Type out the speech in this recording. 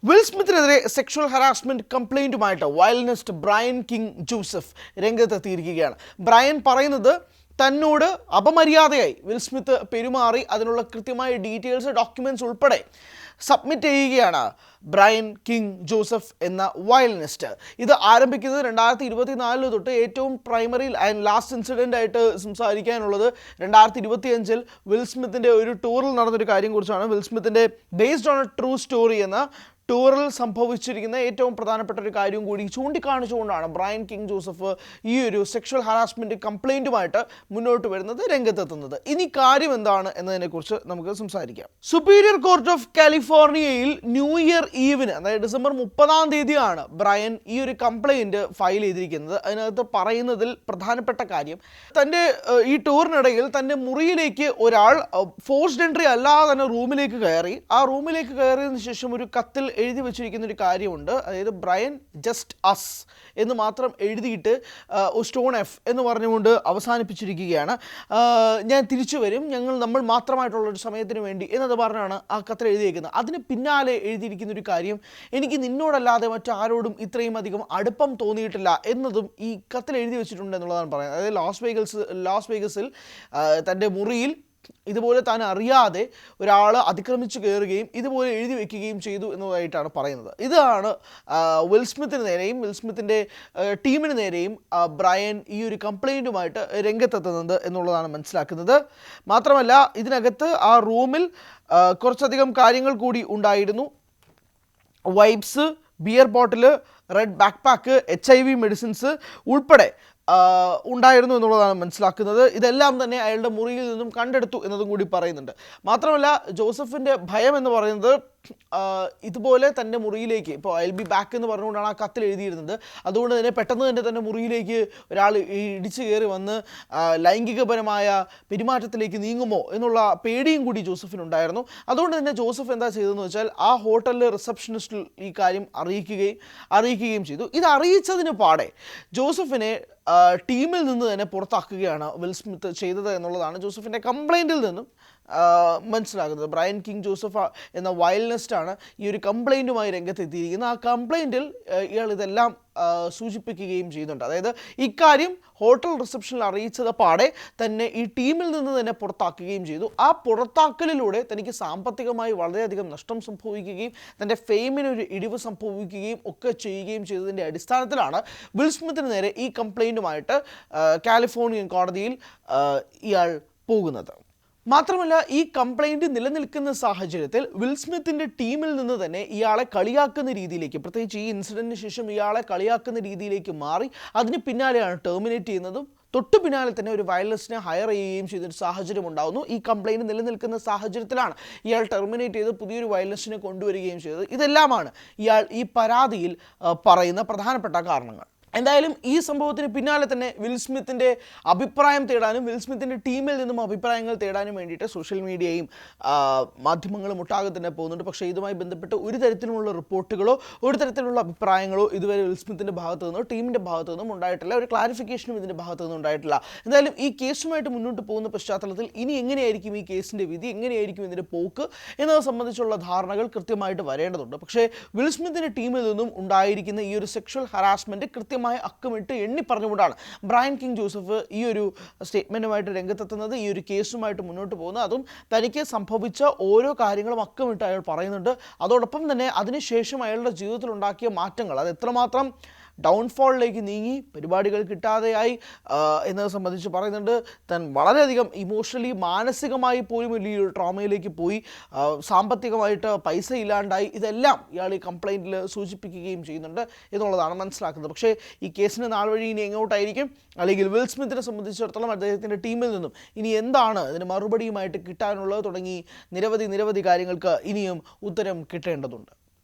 Will സ്മിത്തിനെതിരെ sexual harassment കംപ്ലൈന്റുമായിട്ട് violinist Brian King Joseph രംഗത്തെത്തിയിരിക്കുകയാണ്. ബ്രയൻ പറയുന്നത് തന്നോട് അപമര്യാദയായി വിൽ സ്മിത്ത് പെരുമാറി അതിനുള്ള കൃത്യമായ ഡീറ്റെയിൽസ് ഡോക്യുമെന്റ്സ് ഉൾപ്പെടെ സബ്മിറ്റ് ചെയ്യുകയാണ് ബ്രയൻ കിങ് ജോസഫ് എന്ന വയലിനിസ്റ്റ്. ഇത് ആരംഭിക്കുന്നത് 2024 തൊട്ട് ഏറ്റവും പ്രൈമറി ആൻഡ് ലാസ്റ്റ് ഇൻസിഡൻ്റ് ആയിട്ട് സംസാരിക്കാനുള്ളത് 2025 വിൽ സ്മിത്തിൻ്റെ ഒരു ടൂറിൽ നടന്നൊരു കാര്യം കുറിച്ചാണ്. വിൽ സ്മിത്തിൻ്റെ based on a true story എന്ന ടൂറിൽ സംഭവിച്ചിരിക്കുന്ന ഏറ്റവും പ്രധാനപ്പെട്ട ഒരു കാര്യം കൂടി ചൂണ്ടിക്കാണിച്ചുകൊണ്ടാണ് ബ്രയൻ കിങ് ജോസഫ് ഈ ഒരു സെക്ഷൽ ഹറാസ്മെൻറ്റ് കംപ്ലൈൻറ്റുമായിട്ട് മുന്നോട്ട് വരുന്നത്, രംഗത്തെത്തുന്നത്. ഇനി കാര്യം എന്താണ് എന്നതിനെക്കുറിച്ച് നമുക്ക് സംസാരിക്കാം. സുപ്പീരിയർ കോർട്ട് ഓഫ് കാലിഫോർണിയയിൽ ന്യൂ ഇയർ ഈവിന്, അതായത് ഡിസംബർ 30 ബ്രയൻ ഈ ഒരു കംപ്ലൈൻറ്റ് ഫയൽ ചെയ്തിരിക്കുന്നത്. അതിനകത്ത് പറയുന്നതിൽ പ്രധാനപ്പെട്ട കാര്യം, തൻ്റെ ഈ ടൂറിനിടയിൽ തൻ്റെ മുറിയിലേക്ക് ഒരാൾ ഫോഴ്സ്ഡ് എൻട്രി അല്ലാതെ തന്നെ റൂമിലേക്ക് കയറി. ആ റൂമിലേക്ക് കയറിയതിന് ശേഷം ഒരു കത്തിൽ എഴുതി വെച്ചിരിക്കുന്ന ഒരു കാര്യമുണ്ട്. അതായത് ബ്രയൻ ജസ്റ്റ് അസ് എന്ന് മാത്രം എഴുതിയിട്ട് സ്റ്റോൺ എഫ് എന്ന് പറഞ്ഞുകൊണ്ട് അവസാനിപ്പിച്ചിരിക്കുകയാണ്. ഞാൻ തിരിച്ചു വരും, നമ്മൾ മാത്രമായിട്ടുള്ളൊരു സമയത്തിന് വേണ്ടി എന്നത് പറഞ്ഞാണ് ആ കത്തിൽ എഴുതിയിരിക്കുന്നത്. അതിന് പിന്നാലെ എഴുതിയിരിക്കുന്ന ഒരു കാര്യം, എനിക്ക് നിന്നോടല്ലാതെ മറ്റാരോടും ഇത്രയും അധികം അടുപ്പം തോന്നിയിട്ടില്ല എന്നതും ഈ കത്തിൽ എഴുതി വെച്ചിട്ടുണ്ട് എന്നുള്ളതാണ് പറയുന്നത്. അതായത് ലാസ് വേഗസിൽ തൻ്റെ മുറിയിൽ ഇതുപോലെ താൻ അറിയാതെ ഒരാൾ അതിക്രമിച്ച് കയറുകയും ഇതുപോലെ എഴുതി വെക്കുകയും ചെയ്തു എന്നതായിട്ടാണ് പറയുന്നത്. ഇതാണ് വിൽ സ്മിത്തിന് നേരെയും വിൽ സ്മിത്തിൻ്റെ ടീമിന് നേരെയും ബ്രയൻ ഈ ഒരു കംപ്ലൈൻറ്റുമായിട്ട് രംഗത്തെത്തുന്നത് എന്നുള്ളതാണ് മനസ്സിലാക്കുന്നത്. മാത്രമല്ല, ഇതിനകത്ത് ആ റൂമിൽ കുറച്ചധികം കാര്യങ്ങൾ കൂടി ഉണ്ടായിരുന്നു. Wipes, beer bottle, red backpack, HIV medicines ഉൾപ്പെടെ ഉണ്ടായിരുന്നു എന്നുള്ളതാണ് മനസ്സിലാക്കുന്നത്. ഇതെല്ലാം തന്നെ അയാളുടെ മുറിയിൽ നിന്നും കണ്ടെടുത്തു എന്നതും കൂടി പറയുന്നുണ്ട്. മാത്രമല്ല, ജോസഫിൻ്റെ ഭയം എന്ന് പറയുന്നത് ഇതുപോലെ തൻ്റെ മുറിയിലേക്ക്, ഇപ്പോൾ ഐ വിൽ ബി ബാക്ക് എന്ന് പറഞ്ഞുകൊണ്ടാണ് ആ കത്തിൽ എഴുതിയിരുന്നത്. അതുകൊണ്ട് തന്നെ പെട്ടെന്ന് തന്നെ തൻ്റെ മുറിയിലേക്ക് ഒരാൾ ഇടിച്ചു കയറി വന്ന് ലൈംഗികപരമായ പെരുമാറ്റത്തിലേക്ക് നീങ്ങുമോ എന്നുള്ള പേടിയും കൂടി ജോസഫിനുണ്ടായിരുന്നു. അതുകൊണ്ട് തന്നെ ജോസഫ് എന്താ ചെയ്തതെന്ന് വെച്ചാൽ ആ ഹോട്ടലിലെ റിസപ്ഷനിസ്റ്റിൽ ഈ കാര്യം അറിയിക്കുകയും ചെയ്തു. ഇത് അറിയിച്ചതിന് പാടെ ജോസഫിനെ ടീമിൽ നിന്ന് തന്നെ പുറത്താക്കുകയാണ് വിൽ സ്മിത്ത് ചെയ്തത് എന്നുള്ളതാണ് ജോസഫിൻ്റെ കംപ്ലൈൻറ്റിൽ നിന്നും മനസ്സിലാകുന്നത്. ബ്രയൻ കിങ് ജോസഫ് എന്ന വയലിനിസ്റ്റാണ് ഈ ഒരു കംപ്ലൈൻറ്റുമായി രംഗത്തെത്തിയിരിക്കുന്നത്. ആ കംപ്ലൈൻറ്റിൽ ഇയാൾ ഇതെല്ലാം സൂചിപ്പിക്കുകയും ചെയ്യുന്നുണ്ട്. അതായത് ഇക്കാര്യം ഹോട്ടൽ റിസപ്ഷനിൽ അറിയിച്ചത് പാടെ തന്നെ ഈ ടീമിൽ നിന്ന് തന്നെ പുറത്താക്കുകയും ചെയ്തു. ആ പുറത്താക്കലിലൂടെ തനിക്ക് സാമ്പത്തികമായി വളരെയധികം നഷ്ടം സംഭവിക്കുകയും തൻ്റെ ഫെയിമിനൊരു ഇടിവ് സംഭവിക്കുകയും ഒക്കെ ചെയ്യുകയും ചെയ്തതിൻ്റെ അടിസ്ഥാനത്തിലാണ് വിൽ സ്മിത്തിന് നേരെ ഈ കംപ്ലൈൻറ്റുമായിട്ട് കാലിഫോർണിയൻ കോടതിയിൽ ഇയാൾ പോകുന്നത്. മാത്രമല്ല, ഈ കംപ്ലൈൻറ്റ് നിലനിൽക്കുന്ന സാഹചര്യത്തിൽ വിൽ സ്മിത്തിൻ്റെ ടീമിൽ നിന്ന് തന്നെ ഇയാളെ കളിയാക്കുന്ന രീതിയിലേക്ക്, പ്രത്യേകിച്ച് ഈ ഇൻസിഡൻറ്റിന് ശേഷം ഇയാളെ കളിയാക്കുന്ന രീതിയിലേക്ക് മാറി. അതിന് പിന്നാലെയാണ് ടെർമിനേറ്റ് ചെയ്യുന്നതും തൊട്ടു പിന്നാലെ തന്നെ ഒരു വയലിനിസ്റ്റിനെ ഹയർ ചെയ്യുകയും ചെയ്തൊരു സാഹചര്യം ഉണ്ടാകുന്നു. ഈ കംപ്ലൈൻറ്റ് നിലനിൽക്കുന്ന സാഹചര്യത്തിലാണ് ഇയാൾ ടെർമിനേറ്റ് ചെയ്ത് പുതിയൊരു വയലിനിസ്റ്റിനെ കൊണ്ടുവരികയും ചെയ്തത്. ഇതെല്ലാമാണ് ഇയാൾ ഈ പരാതിയിൽ പറയുന്ന പ്രധാനപ്പെട്ട കാരണങ്ങൾ. എന്തായാലും ഈ സംഭവത്തിന് പിന്നാലെ തന്നെ വിൽ സ്മിത്തിൻ്റെ അഭിപ്രായം തേടാനും വിൽ സ്മിത്തിൻ്റെ ടീമിൽ നിന്നും അഭിപ്രായങ്ങൾ തേടാനും വേണ്ടിയിട്ട് സോഷ്യൽ മീഡിയയും മാധ്യമങ്ങളും ഒട്ടാകെ തന്നെ പോകുന്നുണ്ട്. പക്ഷേ ഇതുമായി ബന്ധപ്പെട്ട് ഒരു തരത്തിലുമുള്ള റിപ്പോർട്ടുകളോ ഒരു തരത്തിലുള്ള അഭിപ്രായങ്ങളോ ഇതുവരെ വിൽ സ്മിത്തിൻ്റെ ഭാഗത്തു നിന്നോ ടീമിൻ്റെ ഭാഗത്തു നിന്നും ഉണ്ടായിട്ടില്ല. ഒരു ക്ലാരിഫിക്കേഷനും ഇതിൻ്റെ ഭാഗത്തു നിന്നും ഉണ്ടായിട്ടില്ല. എന്തായാലും ഈ കേസുമായിട്ട് മുന്നോട്ട് പോകുന്ന പശ്ചാത്തലത്തിൽ ഇനി എങ്ങനെയായിരിക്കും ഈ കേസിൻ്റെ വിധി, എങ്ങനെയായിരിക്കും ഇതിൻ്റെ പോക്ക് എന്നത് സംബന്ധിച്ചുള്ള ധാരണകൾ കൃത്യമായിട്ട് വരേണ്ടതുണ്ട്. പക്ഷേ വിൽ സ്മിത്തിൻ്റെ ടീമിൽ നിന്നും ഉണ്ടായിരിക്കുന്ന ഈ ഒരു സെക്ഷൽ ഹറാസ്മെൻറ്റ് കൃത്യമായി അക്കമിട്ട് എണ്ണി പറഞ്ഞുകൊണ്ടാണ് ബ്രയൻ കിങ് ജോസഫ് ഈ ഒരു സ്റ്റേറ്റ്മെൻറ്റുമായിട്ട് രംഗത്തെത്തുന്നത്, ഈ ഒരു കേസുമായിട്ട് മുന്നോട്ട് പോകുന്നത്. അതും തനിക്ക് സംഭവിച്ച ഓരോ കാര്യങ്ങളും അക്കമിട്ട് അയാൾ പറയുന്നുണ്ട്. അതോടൊപ്പം തന്നെ അതിനുശേഷം അയാളുടെ ജീവിതത്തിൽ ഉണ്ടാക്കിയ മാറ്റങ്ങൾ, അത് എത്രമാത്രം ഡൗൺഫോളിലേക്ക് നീങ്ങി, പരിപാടികൾ കിട്ടാതെയായി എന്നത് സംബന്ധിച്ച് പറയുന്നുണ്ട്. താൻ വളരെയധികം ഇമോഷണലി മാനസികമായി പോലും വലിയ ട്രോമയിലേക്ക് പോയി, സാമ്പത്തികമായിട്ട് പൈസ ഇല്ലാണ്ടായി. ഇതെല്ലാം ഇയാൾ ഈ കംപ്ലൈൻറ്റിൽ സൂചിപ്പിക്കുകയും ചെയ്യുന്നുണ്ട് എന്നുള്ളതാണ് മനസ്സിലാക്കുന്നത്. പക്ഷേ ഈ കേസിന് നാൾ വഴി ഇനി എങ്ങോട്ടായിരിക്കും, അല്ലെങ്കിൽ വിൽ സ്മിത്തിനെ സംബന്ധിച്ചിടത്തോളം അദ്ദേഹത്തിൻ്റെ ടീമിൽ നിന്നും ഇനി എന്താണ് ഇതിന് മറുപടിയുമായിട്ട് കിട്ടാനുള്ളത് തുടങ്ങി നിരവധി കാര്യങ്ങൾക്ക് ഇനിയും ഉത്തരം കിട്ടേണ്ടതുണ്ട്.